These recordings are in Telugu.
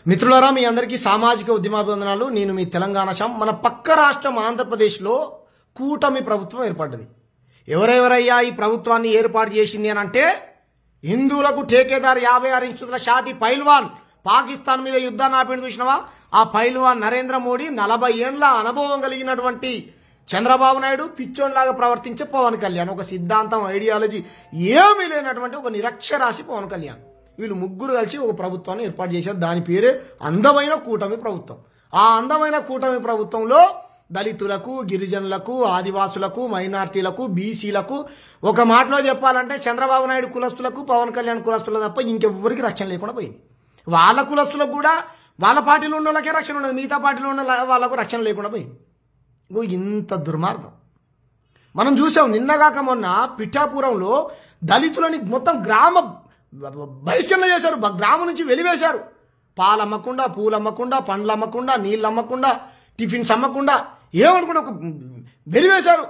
మిత్రులారా, మీ అందరికీ సామాజిక ఉద్యమాభివందనాలు. నేను మీ తెలంగాణ శ్యామ్. మన పక్క రాష్ట్రం ఆంధ్రప్రదేశ్లో కూటమి ప్రభుత్వం ఏర్పడ్డది. ఎవరెవరయ్యా ఈ ప్రభుత్వాన్ని ఏర్పాటు చేసింది అని అంటే, హిందువులకు ఠేకేదార్ 56 ఇంచుల షాది పైల్వాన్ పాకిస్తాన్ మీద యుద్ధాన్ని ఆపిన చూసినవా? ఆ పైల్వాన్ నరేంద్ర మోడీ 40 ఏండ్ల అనుభవం కలిగినటువంటి చంద్రబాబు నాయుడు పిచ్చోన్లాగా ప్రవర్తించే పవన్ కళ్యాణ్, ఒక సిద్ధాంతం ఐడియాలజీ ఏమీ లేనటువంటి ఒక నిరక్షరాశి పవన్ కళ్యాణ్. వీళ్ళు ముగ్గురు కలిసి ఒక ప్రభుత్వాన్ని ఏర్పాటు చేశారు. దాని పేరే అందమైన కూటమి ప్రభుత్వం. ఆ అందమైన కూటమి ప్రభుత్వంలో దళితులకు, గిరిజనులకు, ఆదివాసులకు, మైనార్టీలకు, బీసీలకు, ఒక మాటలో చెప్పాలంటే చంద్రబాబు నాయుడు కులస్తులకు, పవన్ కళ్యాణ్ కులస్తులకు తప్ప ఇంకెవ్వరికి రక్షణ లేకుండా పోయింది. వాళ్ళ కులస్తులకు కూడా వాళ్ళ పార్టీలో ఉన్న వాళ్ళకే రక్షణ ఉండదు, మిగతా పార్టీలో ఉన్న వాళ్ళకు రక్షణ లేకుండా పోయింది. ఇంత దుర్మార్గం మనం చూసాం. నిన్నగాక మొన్న పిఠాపురంలో దళితులని మొత్తం గ్రామ బహిష్కరణ చేశారు, గ్రామం నుంచి వెలివేశారు. పాలు అమ్మకుండా, పూలు అమ్మకుండా, పండ్లు అమ్మకుండా, నీళ్ళు అమ్మకుండా, టిఫిన్స్ అమ్మకుండా, ఏమనుకుండా ఒక వెలివేశారు.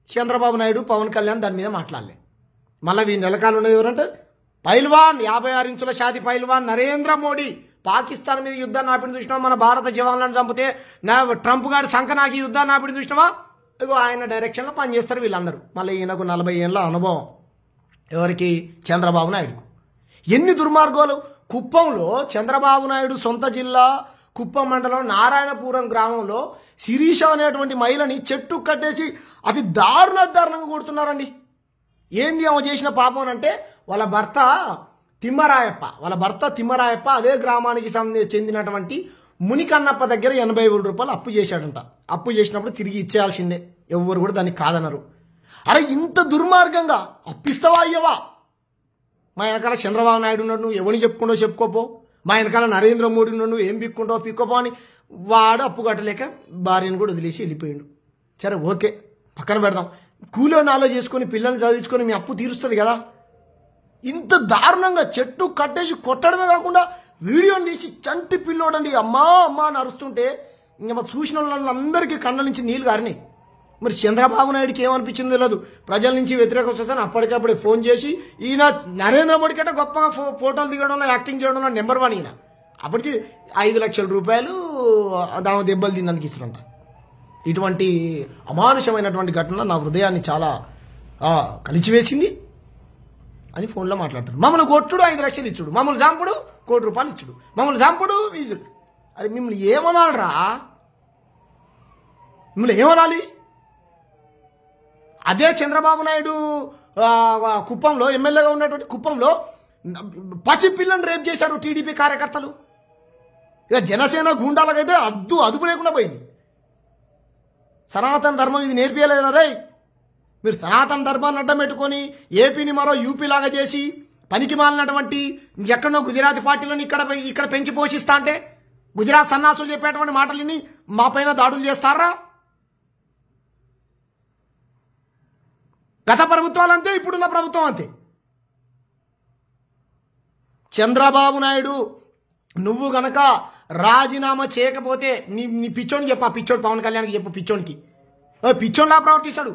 చంద్రబాబు నాయుడు, పవన్ కళ్యాణ్ దాని మీద మాట్లాడలే. మళ్ళీ వీరి నెలకాలు ఉన్నది ఎవరంటే పైల్వాన్, 56 ఇంచుల షాది పైల్వాన్ నరేంద్ర మోడీ పాకిస్తాన్ మీద యుద్ధాన్ని ఆపిన చూసినావా? మన భారత జవాన్లను చంపితే ట్రంప్ గారి సంకనాకి యుద్ధాన్ని ఆపిన చూసినావా? ఇగో ఆయన డైరెక్షన్లో పనిచేస్తారు వీళ్ళందరూ. మళ్ళీ ఈయనకు 40 ఏళ్ళ అనుభవం. ఎవరికి? చంద్రబాబు నాయుడుకు. ఎన్ని దుర్మార్గాలు! కుప్పంలో చంద్రబాబు నాయుడు సొంత జిల్లా కుప్పం మండలం నారాయణపురం గ్రామంలో శిరీష అనేటువంటి మహిళని చెట్టు కట్టేసి అతి దారుణంగా కొడుతున్నారండి. ఏంది ఆమె చేసిన పాపం అంటే, వాళ్ళ భర్త తిమ్మరాయప్ప అదే గ్రామానికి చెందినటువంటి మునికన్నప్ప దగ్గర 80,000 రూపాయలు అప్పు చేశాడంట. అప్పు చేసినప్పుడు తిరిగి ఇచ్చేయాల్సిందే, ఎవరు కూడా దానికి కాదనరు. అరే ఇంత దుర్మార్గంగా అప్పిస్తావా అయ్యవా? మా వెనకాల చంద్రబాబు నాయుడు ఉన్నాడు, నువ్వు ఎవరిని చెప్పుకుంటో చెప్పుకోపో. మా వెనకాల నరేంద్ర మోడీ ఉన్నాడు, నువ్వు ఏం పిక్కుంటావు పిక్కోపో అని వాడు అప్పు కట్టలేక భార్యను కూడా వదిలేసి వెళ్ళిపోయాడు. సరే ఓకే, పక్కన పెడదాం. కూలో నాలో చేసుకొని పిల్లల్ని చదివించుకొని మీ అప్పు తీరుస్తుంది కదా. ఇంత దారుణంగా చెట్టు కట్టేసి కొట్టడమే కాకుండా వీడియోని తీసి చంటి పిల్లోడండి అమ్మా అని అరుస్తుంటే ఇంకా చూసిన వాళ్ళందరికీ కళ్ళ నుంచి నీళ్ళు గారినాయి. మరి చంద్రబాబు నాయుడుకి ఏమనిపించిందో తెలియదు. ప్రజల నుంచి వ్యతిరేకం వస్తే అప్పటికప్పుడే ఫోన్ చేసి ఈయన నరేంద్ర మోడీ కంటే గొప్పగా ఫోటోలు దిగడంలో, యాక్టింగ్ చేయడంలో నెంబర్ 1 ఈయన. అప్పటికి 5 లక్షల రూపాయలు దాని దెబ్బలు తిన్నందుకు ఇస్తారంట. ఇటువంటి అమానుషమైనటువంటి ఘటన నా హృదయాన్ని చాలా కలిచివేసింది అని ఫోన్లో మాట్లాడతారు. మమ్మల్ని కొట్టుడు 5 లక్షలు ఇచ్చుడు, మమ్మల్ని చంపుడు 1 కోటి రూపాయలు ఇచ్చుడు, మమ్మల్ని చంపుడు వీజుడు. అరే మిమ్మల్ని ఏమనాలరా? మిమ్మల్ని ఏమనాలి? అదే చంద్రబాబు నాయుడు కుప్పంలో ఎమ్మెల్యేగా ఉన్నటువంటి కుప్పంలో పసిపిల్లని రేప్ చేశారు టీడీపీ కార్యకర్తలు. ఇక జనసేన గూండాలకైతే అదుపు లేకుండా పోయింది. సనాతన ధర్మం ఇది నేర్పియలేదా రే? మీరు సనాతన ధర్మాన్ని అడ్డం పెట్టుకొని ఏపీని మరో యూపీ లాగా చేసి పనికి మాలినటువంటి ఎక్కడో గుజరాత్ పార్టీలను ఇక్కడ పెంచి పోషిస్తా అంటే గుజరాత్ సన్నాసులు చెప్పేటువంటి మాటలని మా పైన దాడులు చేస్తారా? గత ప్రభుత్వాలు అంతే, ఇప్పుడున్న ప్రభుత్వం అంతే. చంద్రబాబు నాయుడు నువ్వు గనక రాజీనామా చేయకపోతే నీ పిచ్చోనికి చెప్పు, ఆ పిచ్చోడు పవన్ కళ్యాణ్కి చెప్పు, పిచ్చోనికి పిచ్చోన్లా ప్రవర్తిస్తాడు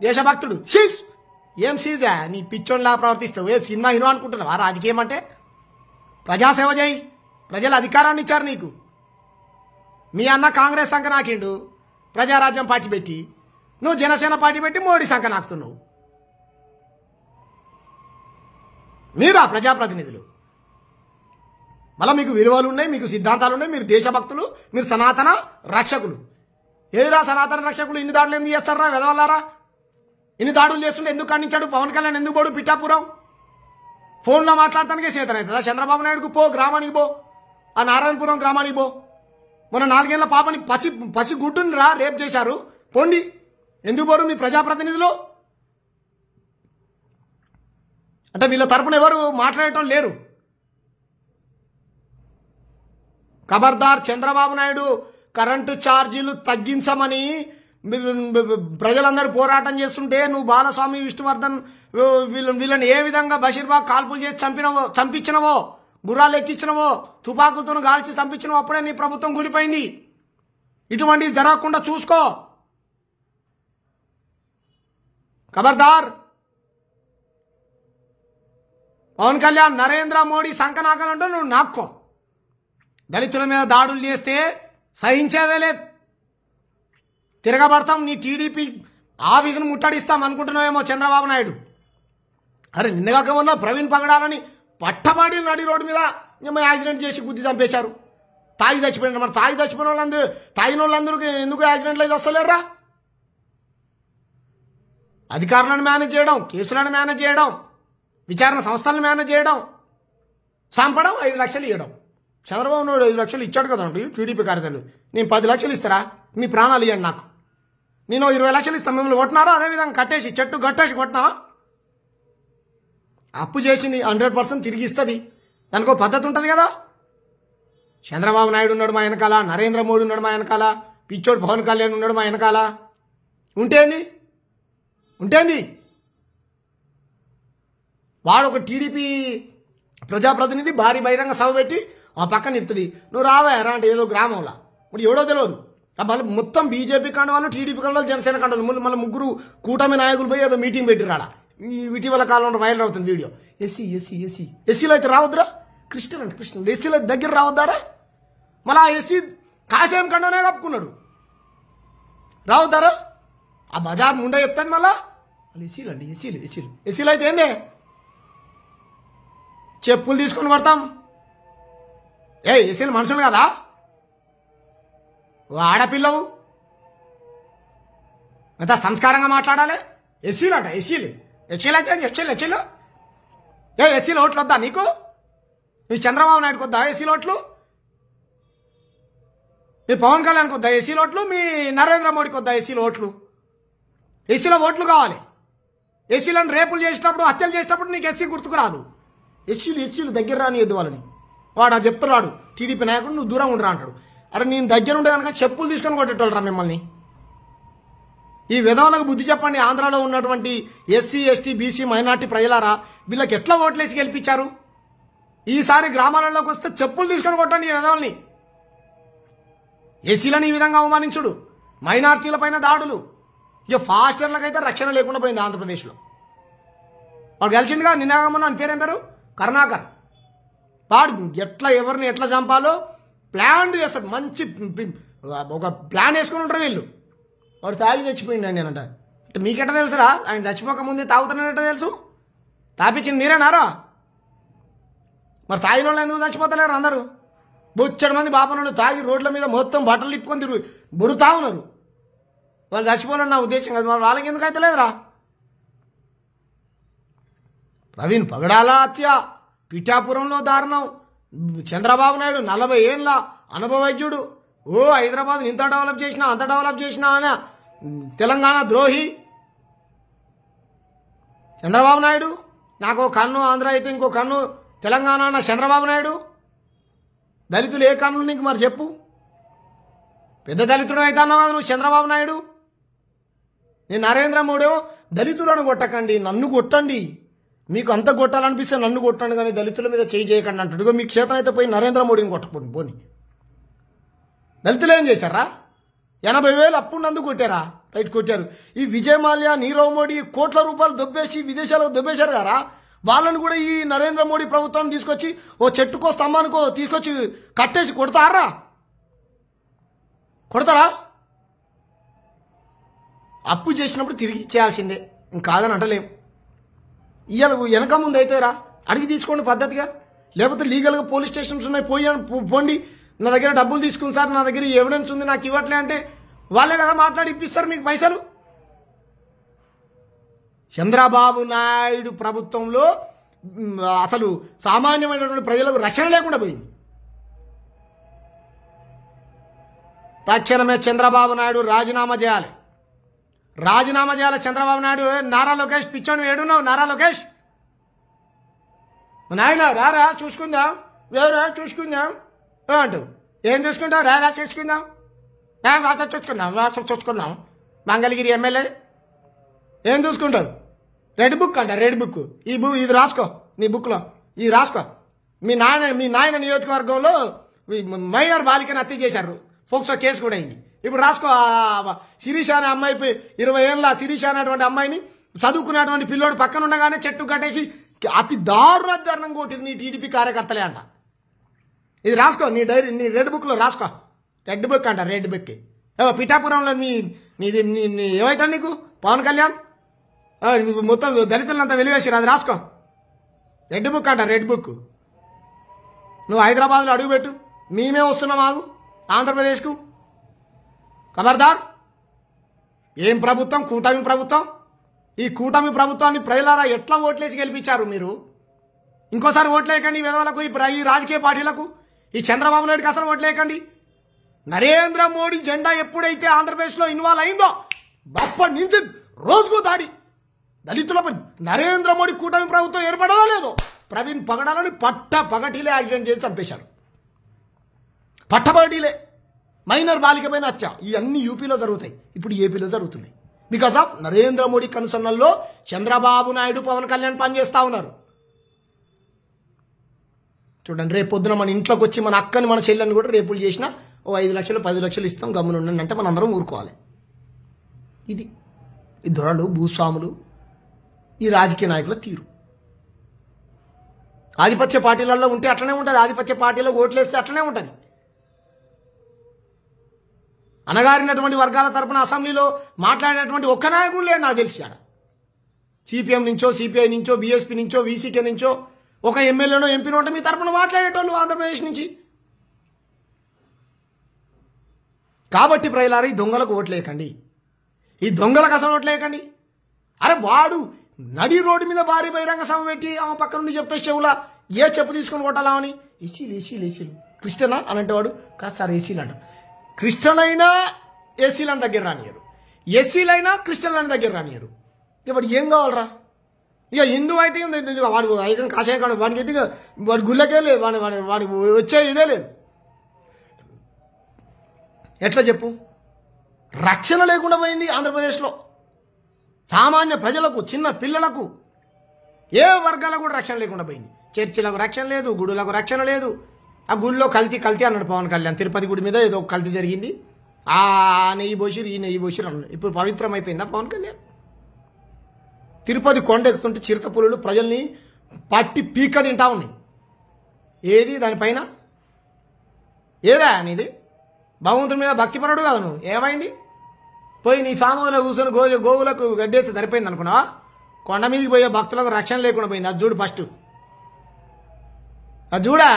దేశభక్తుడు. షీస్ ఏం సీజా నీ పిచ్చోన్లా ప్రవర్తిస్తావు? ఏ సినిమా హీరో అనుకుంటున్నావా? రాజకీయం అంటే ప్రజాసేవ చేయి. ప్రజలు అధికారాన్ని ఇచ్చారు నీకు. మీ అన్న కాంగ్రెస్ సంఖ నాకిండు, ప్రజారాజ్యం పార్టీ పెట్టి, నువ్వు జనసేన పార్టీ పెట్టి మోడీ సంఖ నాకుతున్నావు. మీరా ప్రజాప్రతినిధులు? మళ్ళీ మీకు విలువలు ఉన్నాయి, మీకు సిద్ధాంతాలు ఉన్నాయి, మీరు దేశభక్తులు, మీరు సనాతన రక్షకులు. ఏదిరా సనాతన రక్షకులు? ఇన్ని దాడులు ఎందుకు చేస్తారా వెదవల్లారా? ఇన్ని దాడులు చేస్తుంటే ఎందుకు ఖండించాడు పవన్ కళ్యాణ్? ఎందుకు పోడు పిఠాపురం? ఫోన్లో మాట్లాడటానికే చేతన అవుతుందా చంద్రబాబు నాయుడుకు? పో గ్రామానికి పో, ఆ నారాయణపురం గ్రామానికి పో. మొన్న 4 ఏళ్ల పాపని పసి గుడ్డుని రేప్ చేశారు, పోండి. ఎందుకు పోరు మీ ప్రజాప్రతినిధులు? అంటే వీళ్ళ తరపున ఎవరు మాట్లాడటం లేరు. ఖబర్దార్, చంద్రబాబు నాయుడు కరెంటు ఛార్జీలు తగ్గించమని ప్రజలందరూ పోరాటం చేస్తుంటే నువ్వు బాలస్వామి, విష్ణువర్ధన్ వీళ్ళని ఏ విధంగా బషీర్బాగ్ కాల్పులు చేసి చంపించినవో, గుర్రాలు ఎక్కించినవో, తుపాకులతో కాల్చి చంపించినవో, అప్పుడే నీ ప్రభుత్వం కూలిపోయింది. ఇటువంటివి జరగకుండా చూసుకో. ఖబర్దార్. పవన్ కళ్యాణ్ నరేంద్ర మోడీ సంకనాకాలంటే నువ్వు నాక్కో. దళితుల మీద దాడులు చేస్తే సహించేదే లేదు, తిరగబడతాం. నీ టీడీపీ ఆఫీసును ముట్టడిస్తాం అనుకుంటున్నావేమో చంద్రబాబు నాయుడు. అరే నిన్నగాక మొన్న ప్రవీణ్ పగడాలని పట్టబడి నడి రోడ్డు మీద యాక్సిడెంట్ చేసి గుద్ది చంపేశారు. తాగి చచ్చిపోయిన మరి తాగి చచ్చిపోయిన వాళ్ళందరూ తాగిన వాళ్ళందరికీ ఎందుకు యాక్సిడెంట్లు అయితే వస్తలేరురా? అధికారులను మేనేజ్ చేయడం, కేసులను మేనేజ్ చేయడం, విచారణ సంస్థలను మేనేజ్ చేయడం, చంపడం, 5 లక్షలు ఇవ్వడం. చంద్రబాబు నాయుడు 5 లక్షలు ఇచ్చాడు కదండి టీడీపీ కార్యకర్తలు. నేను 10 లక్షలు ఇస్తారా? మీ ప్రాణాలు ఇవ్వండి నాకు, నేను 20 లక్షలు ఇస్తాను. మిమ్మల్ని కొట్టినారా? అదేవిధంగా కట్టేసి చెట్టు కట్టేసి కొట్టినా. అప్పు చేసింది 100% తిరిగి ఇస్తుంది. దానికో పద్ధతి ఉంటుంది కదా. చంద్రబాబు నాయుడు ఉన్నాడు మా వెనకాల, నరేంద్ర మోడీ ఉన్నాడు మా వెనకాల, పిచ్చోడు పవన్ కళ్యాణ్ ఉన్నాడు మా వెనకాల. ఉంటేంది వాడు ఒక టీడీపీ ప్రజాప్రతినిధి భారీ బహిరంగ సభ పెట్టి ఆ పక్కన చెప్తుంది నువ్వు రావారా అంటే ఏదో గ్రామంలో ఇప్పుడు ఎవడో తెలియదు. మళ్ళీ మొత్తం బీజేపీ కండవాళ్ళు, టీడీపీ కండవాళ్ళు, జనసేన కండవాళ్ళు మళ్ళీ ముగ్గురు కూటమి నాయకులు పోయి ఏదో మీటింగ్ పెట్టిరాడా. ఈ ఇటీవల కాలంలో వైరల్ అవుతుంది వీడియో. ఎస్సీలో అయితే రావద్దురా, క్రిస్టియన్ అంటే క్రిస్టియన్, ఎస్సీలో దగ్గర రావద్దారా? మళ్ళీ ఆ ఎస్సీ కాసేం కండనే కప్పుకున్నాడు, రావద్దారా? ఆ బజార్ ముండే చెప్తాను మళ్ళా ఎస్సీలు అండి, ఎస్సీలు అయితే ఏందే చెప్పులు తీసుకొని పడతాం. ఎస్సీలు మనుషులు కదా, ఆడపిల్లవు ఎంత సంస్కారంగా మాట్లాడాలి. ఎస్సీలు అంట, ఎస్సీలు అయితే ఎస్సీలు ఓట్లు వద్దా నీకు? మీ చంద్రబాబు నాయుడుకి వద్దా ఎస్సీలు ఓట్లు? మీ పవన్ కళ్యాణ్కి వద్దా ఎస్సీలు ఓట్లు? మీ నరేంద్ర మోడీకి వద్దా ఎస్సీలు ఓట్లు? ఎస్సీలో ఓట్లు కావాలి. ఎస్సీలను రేపులు చేసినప్పుడు, హత్యలు చేసినప్పుడు నీకు ఎస్సీ గుర్తుకు రాదు. ఎస్సీలు దగ్గర రానియద్దు వాళ్ళని. వాడు అది చెప్తున్నాడు టీడీపీ నాయకుడు, నువ్వు దూరం ఉండరా అంటాడు. అరే నేను దగ్గర ఉండే కనుక చెప్పులు తీసుకొని కొట్టేటోళ్ళరా మిమ్మల్ని. ఈ విధవలకు బుద్ధి చెప్పండి. ఆంధ్రాలో ఉన్నటువంటి ఎస్సీ, ఎస్టీ, బీసీ, మైనార్టీ ప్రజలారా, వీళ్ళకి ఎట్లా ఓట్లేసి గెలిపించారు? ఈసారి గ్రామాలలోకి వస్తే చెప్పులు తీసుకొని కొట్టండి ఈ విధవల్ని. ఎస్సీలను ఈ విధంగా అవమానించుడు, మైనార్టీల పైన దాడులు, ఇక ఫాస్టర్లకైతే రక్షణ లేకుండా పోయింది ఆంధ్రప్రదేశ్లో. వాడు కలిసిండుగా నిన్న అని పేరేం పేరు కరుణాకర్. వాడు ఎవరిని ఎట్లా చంపాలో ప్లాన్ చేస్తారు. మంచి ఒక ప్లాన్ వేసుకుని ఉంటారు వీళ్ళు. వాడు తాగి చచ్చిపోయిండు అండి నేనంట. అంటే మీకెట్ట తెలుసురా? ఆయన చచ్చిపోక ముందే తాగుతున్నానట్ట తెలుసు. తాపించింది మీరేనారా? మరి తాగిన వాళ్ళు ఎందుకు చచ్చిపోతలేరు? అందరూ బొచ్చడి మంది బాపనుడు తాగి రోడ్ల మీద మొత్తం బట్టలు ఇప్పుకొని తిరుగు బురుతా ఉన్నారు. వాళ్ళు చచ్చిపోవాలని నా ఉద్దేశం కాదు. మరి వాళ్ళకి ఎందుకు అయితే లేదురా? ప్రవీణ్ పగడాల హత్య, పిఠాపురంలో దారుణం, చంద్రబాబు నాయుడు 40 ఏళ్ళ అనుభవజ్ఞుడు, హైదరాబాద్ ఇంత డెవలప్ చేసినా అంత డెవలప్ చేసినా అనే తెలంగాణ ద్రోహి చంద్రబాబు నాయుడు. నాకు కన్ను ఆంధ్ర అయితే ఇంకో కన్ను తెలంగాణ అన్న చంద్రబాబు నాయుడు. దళితులు ఏ కన్నులు నీకు మరి చెప్పు? పెద్ద దళితుడు అయితే అన్నావు కదా నువ్వు చంద్రబాబు నాయుడు. నేను నరేంద్ర మోడీ దళితులను కొట్టకండి, నన్ను కొట్టండి, మీకు అంత కొట్టాలనిపిస్తే నన్ను కొట్టండి, కానీ దళితుల మీద చేయి చేయకండి అంటాడు. మీకు చేతనైతే పోయి నరేంద్ర మోడీని కొట్టకపోండి పోని. దళితులు ఏం చేశారా? 80,000 అప్పున్నందుకు కొట్టారా? రైట్ కొట్టారు. ఈ విజయ్ మాల్యా, నీరవ్ మోడీ కోట్ల రూపాయలు దొబ్బేసి విదేశాలకు దొబ్బేశారు కదా, వాళ్ళని కూడా ఈ నరేంద్ర మోడీ ప్రభుత్వాన్ని తీసుకొచ్చి ఓ చెట్టుకో స్తంభానికో తీసుకొచ్చి కట్టేసి కొడతారా? అప్పు చేసినప్పుడు తిరిగి ఇచ్చేయాల్సిందే, ఇంకాదని అంటలేం. ఇవాళ వెనక ముందు అయితే రా అడిగి తీసుకోండి పద్ధతిగా, లేకపోతే లీగల్గా పోలీస్ స్టేషన్స్ ఉన్నాయి, పోండి. నా దగ్గర డబ్బులు తీసుకుని సార్, నా దగ్గర ఎవిడెన్స్ ఉంది, నాకు ఇవ్వట్లే అంటే వాళ్ళే కదా మాట్లాడి ఇప్పిస్తారు మీకు పైసలు. చంద్రబాబు నాయుడు ప్రభుత్వంలో అసలు సామాన్యమైనటువంటి ప్రజలకు రక్షణ లేకుండా పోయింది. తక్షణమే చంద్రబాబు నాయుడు రాజీనామా చేయాలి. చంద్రబాబు నాయుడు. నారా లోకేష్ పిచ్చోని ఏడున్నావు? నారా లోకేష్ నాయన రారా చూసుకుందాం, వేరే చూసుకుందాం అంటూ ఏం చూసుకుంటావు? రారా చూసుకుందాం, చూసుకుందాం. మంగళగిరి ఎమ్మెల్యే ఏం చూసుకుంటారు? రెడ్ బుక్ అంట, రెడ్ బుక్. ఇది రాసుకో, నీ బుక్లో ఇది రాసుకో. మీ నాయన నియోజకవర్గంలో మైనర్ బాలికను హత్య చేశారు, ఫోక్సో కేసు కూడా అయింది. ఇప్పుడు రాసుకో. శిరీష అనే అమ్మాయి 20 ఏళ్ళ శిరీష అనేటువంటి అమ్మాయిని చదువుకున్నటువంటి పిల్లోడు పక్కన ఉండగానే చెట్టు కట్టేసి అతి దారుణంగా కొట్టిరు నీ టీడీపీ కార్యకర్తలే అంట. ఇది రాసుకో, నీ డైరీ, నీ రెడ్ బుక్లో రాసుకో. రెడ్ బుక్ అంట, రెడ్ బుక్. పిఠాపురంలో నీది ఏమవుతాడు నీకు పవన్ కళ్యాణ్? మొత్తం దళితులంతా వెలివేసారు, అది రాసుకో. రెడ్ బుక్ అంట, రెడ్ బుక్. నువ్వు హైదరాబాద్లో అడుగుపెట్టు, మేమే వస్తున్నాం ఆగు ఆంధ్రప్రదేశ్కు. ఖబర్దార్. ఏం ప్రభుత్వం? కూటమి ప్రభుత్వం. ఈ కూటమి ప్రభుత్వాన్ని ప్రజలారా ఎట్లా ఓట్లేసి గెలిపించారు మీరు? ఇంకోసారి ఓట్లేయకండి ఈ విధవలకు, ఈ రాజకీయ పార్టీలకు, ఈ చంద్రబాబు నాయుడుకి అసలు ఓట్లేయకండి. నరేంద్ర మోడీ జెండా ఎప్పుడైతే ఆంధ్రప్రదేశ్లో ఇన్వాల్వ్ అయిందో అప్పటి నుంచి రోజుకు దాడి దళితులపై. నరేంద్ర మోడీ కూటమి ప్రభుత్వం ఏర్పడదో లేదో ప్రవీణ్ పగడాలని పగటిలే యాక్సిడెంట్ చేసి చంపేశారు. పట్టపగటిలే మైనర్ బాలిక పైన హత్య. ఇవన్నీ యూపీలో జరుగుతాయి, ఇప్పుడు ఏపీలో జరుగుతున్నాయి. బికాస్ ఆఫ్ నరేంద్ర మోడీ కనుసన్నల్లో చంద్రబాబు నాయుడు, పవన్ కళ్యాణ్ పనిచేస్తూ ఉన్నారు. చూడండి, రేపు పొద్దున మన ఇంట్లోకి వచ్చి మన అక్కని, మన చెల్లెని కూడా రేపులు చేసినా 5 లక్షలు 10 లక్షలు ఇస్తాం గమ్మున ఉండండి అంటే మన అందరం ఊరుకోవాలి. ఇది ఈ దొరలు, భూస్వాములు, ఈ రాజకీయ నాయకుల తీరు. ఆధిపత్య పార్టీలలో ఉంటే అట్లనే ఉంటుంది, ఆధిపత్య పార్టీలో ఓట్లేస్తే అట్లనే ఉంటుంది. అనగారినటువంటి వర్గాల తరపున అసెంబ్లీలో మాట్లాడినటువంటి ఒక్క నాయకుడు లేడు నాకు తెలిసి. ఆడ సిపిఎం నుంచో, సిపిఐ నుంచో, బీఎస్పీ నుంచో, వీసీకే నుంచో ఒక ఎమ్మెల్యేనో ఎంపీనో ఉంటే మీ తరపున మాట్లాడేటోళ్ళు ఆంధ్రప్రదేశ్ నుంచి. కాబట్టి ప్రజలారా, ఈ దొంగలకు ఓట్లేయకండి, ఈ దొంగలకు అసలు ఓట్లేయకండి. అరే వాడు నడి రోడ్డు మీద భారీ బహిరంగ సభ పెట్టి ఆమె పక్క నుండి చెప్తే చెవులా ఏ చెప్పు తీసుకొని కొట్టాలని. ఏసీలు క్రిస్టియనా అని అంటే వాడు కాదు సార్ ఏసీలు అంట. క్రిస్టియన్ అయినా ఏసీలను దగ్గర రానియరు, ఎస్సీలైనా క్రిస్టియన్లని దగ్గర రానియరు. ఇక వాడు ఏం కావాలరా? ఇక హిందూ అయితే వాడు ఐకం కాషాయం కాడు, వాడికి అయితే వాడి గుళ్ళకే లేదు, వాడి వచ్చే ఇదే లేదు. ఎట్లా చెప్పు? రక్షణ లేకుండా పోయింది ఆంధ్రప్రదేశ్లో. సామాన్య ప్రజలకు, చిన్న పిల్లలకు, ఏ వర్గాలకు కూడా రక్షణ లేకుండా పోయింది. చర్చిలకు రక్షణ లేదు, గుడులకు రక్షణ లేదు. ఆ గుడిలో కల్తీ అన్నాడు పవన్ కళ్యాణ్. తిరుపతి గుడి మీద ఏదో కల్తీ జరిగింది, ఆ నెయ్యి పోసిరు, ఈ నెయ్యి పోసిరు అన్నాడు. ఇప్పుడు పవిత్రం అయిపోయిందా పవన్ కళ్యాణ్? తిరుపతి కొండ ఎక్కుతుంటే చిరుతపులులు ప్రజల్ని పట్టి పీక తింటా ఉన్నాయి. ఏది దానిపైన? ఏదా అనేది? భగవంతుడి మీద భక్తిపరుడు కాదు నువ్వు. ఏమైంది? పోయి నీ ఫామ్ హౌస్లో కూర్చొని గోవులకు గడ్డేసి సరిపోయింది అనుకున్నావా? కొండ మీదకి పోయే భక్తులకు రక్షణ లేకుండా పోయింది. అది చూడు ఫస్ట్, అది చూడా.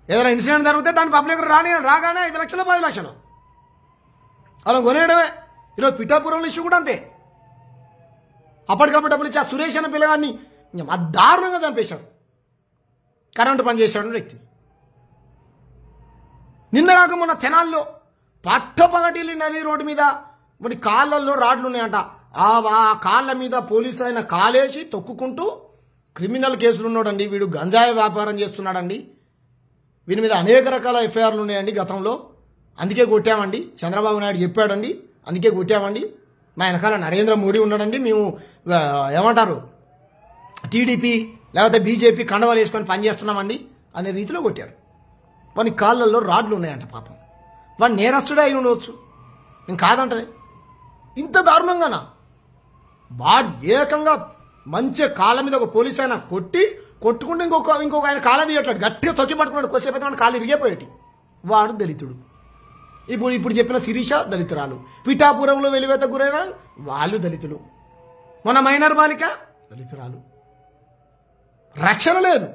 ఏదైనా ఇన్సిడెంట్ జరిగితే దాని పబ్లిక్ రాగానే 5 లక్షలు 10 లక్షలు అలా కొనేయడమే. ఈరోజు పిఠాపురంలో ఇష్యూ కూడా అంతే. అప్పటికప్పుడు డబ్బులు ఇచ్చి ఆ సురేష్ అన్న పిల్లగాన్ని దారుణంగా చంపేశాడు, కరెంటు పని చేశాడు వ్యక్తిని. నిన్న కాక మొన్న తెనాల్లో పట్టపగటిల్లి నది రోడ్డు మీద వాడి కాళ్ళల్లో రాడ్లు ఉన్నాయంట. ఆ కాళ్ళ మీద పోలీసు ఆయన కాలేసి తొక్కుకుంటూ క్రిమినల్ కేసులు ఉన్నాడండి, వీడు గంజాయి వ్యాపారం చేస్తున్నాడండి, వీని మీద అనేక రకాల ఎఫ్ఐఆర్లు ఉన్నాయండి గతంలో, అందుకే కొట్టామండి, చంద్రబాబు నాయుడు చెప్పాడండి, అందుకే కొట్టామండి, మా వెనకాల నరేంద్ర మోడీ ఉన్నాడండి, మేము ఏమంటారు టీడీపీ లేకపోతే బీజేపీ కండవాలు వేసుకొని పనిచేస్తున్నామండి అనే రీతిలో కొట్టారు. వాని కాళ్ళల్లో రాడ్లు ఉన్నాయంట. పాపం వాడు నేరస్తుడే అయి ఉండవచ్చు, నేను కాదంటే. ఇంత దారుణంగానా? వాడు ఏకంగా మంచి కాళ్ళ మీద ఒక పోలీస్ ఆయన కొట్టుకుంటే ఇంకొక ఆయన కాళ్ళ తీయట్లేదు, గట్టిగా తొక్కి పట్టుకున్నాడు. కొద్దిసేపు అయితే కాళ్ళు ఇరిగిపోయేటి. వాడు దళితుడు. ఇప్పుడు చెప్పిన శిరీష దళితురాలు, పిఠాపురంలో వెలివేత గురైన వాళ్ళు దళితులు, మన మైనర్ బాలిక దళితురాలు. రక్షణ లేదు.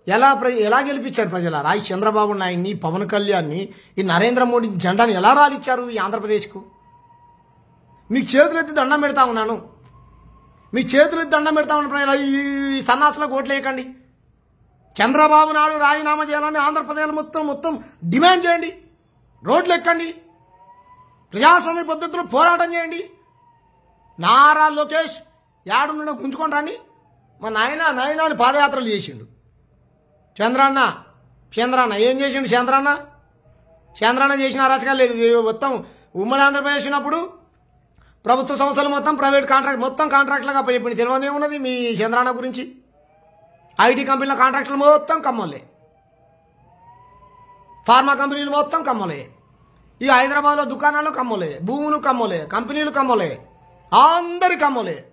ఎలా గెలిపించారు ప్రజలారా ఈ చంద్రబాబు నాయుడిని, పవన్ కళ్యాణ్ని, ఈ నరేంద్ర మోడీ జెండాని ఎలా రాలిచ్చారు ఈ ఆంధ్రప్రదేశ్కు? మీకు చేతులెత్తి దండం పెడతా ఉన్నాను, మీ చేతులెత్తి దండం పెడతా ఉన్న ప్రజలు ఈ సన్నాసులకు ఓట్లు వేయకండి. చంద్రబాబు నాయుడు రాజీనామా చేయాలని ఆంధ్రప్రదేశ్ మొత్తం డిమాండ్ చేయండి, రోడ్లు ఎక్కండి, ప్రజాస్వామ్య పద్ధతిలో పోరాటం చేయండి. నారా లోకేష్ ఏడున్నో గుంజుకొని రండి. మా నాయన పాదయాత్రలు చేసిండు. చంద్రన్న ఏం చేసిండు? చంద్రన్న చేసిన అరాచకాలు లేదు. మొత్తం ఉమ్మడి ఆంధ్రప్రదేశ్ ఉన్నప్పుడు ప్రభుత్వ సంస్థలు మొత్తం ప్రైవేట్ కాంట్రాక్ట్లుగా చెప్పింది. తెలియదు ఏమున్నది మీ చంద్రన్న గురించి? ఐటీ కంపెనీల కాంట్రాక్టులు మొత్తం కమ్మలే, ఫార్మా కంపెనీలు మొత్తం కమ్మలే, ఈ హైదరాబాద్లో దుకాణాలు కమ్మలే, భూములు కమ్మలే, కంపెనీలు కమ్మలే, అందరికి అమ్మలే.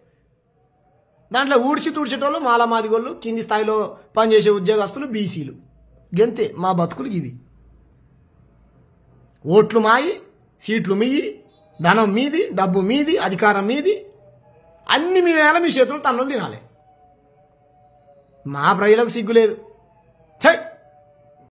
దాంట్లో ఊడ్చి తుడిచేటోళ్ళు మాలమాదిగోళ్ళు, కింది స్థాయిలో పనిచేసే ఉద్యోగస్తులు, బీసీలు. గంతే మా బతుకులు ఇవి. ఓట్లు మాయి, సీట్లు మీయి, ధనం మీది, డబ్బు మీది, అధికారం మీది, అన్ని మీ వేళ మీ చేతులు తన్నులు తినాలి. మా ప్రజలకు సిగ్గులేదు. ఛై.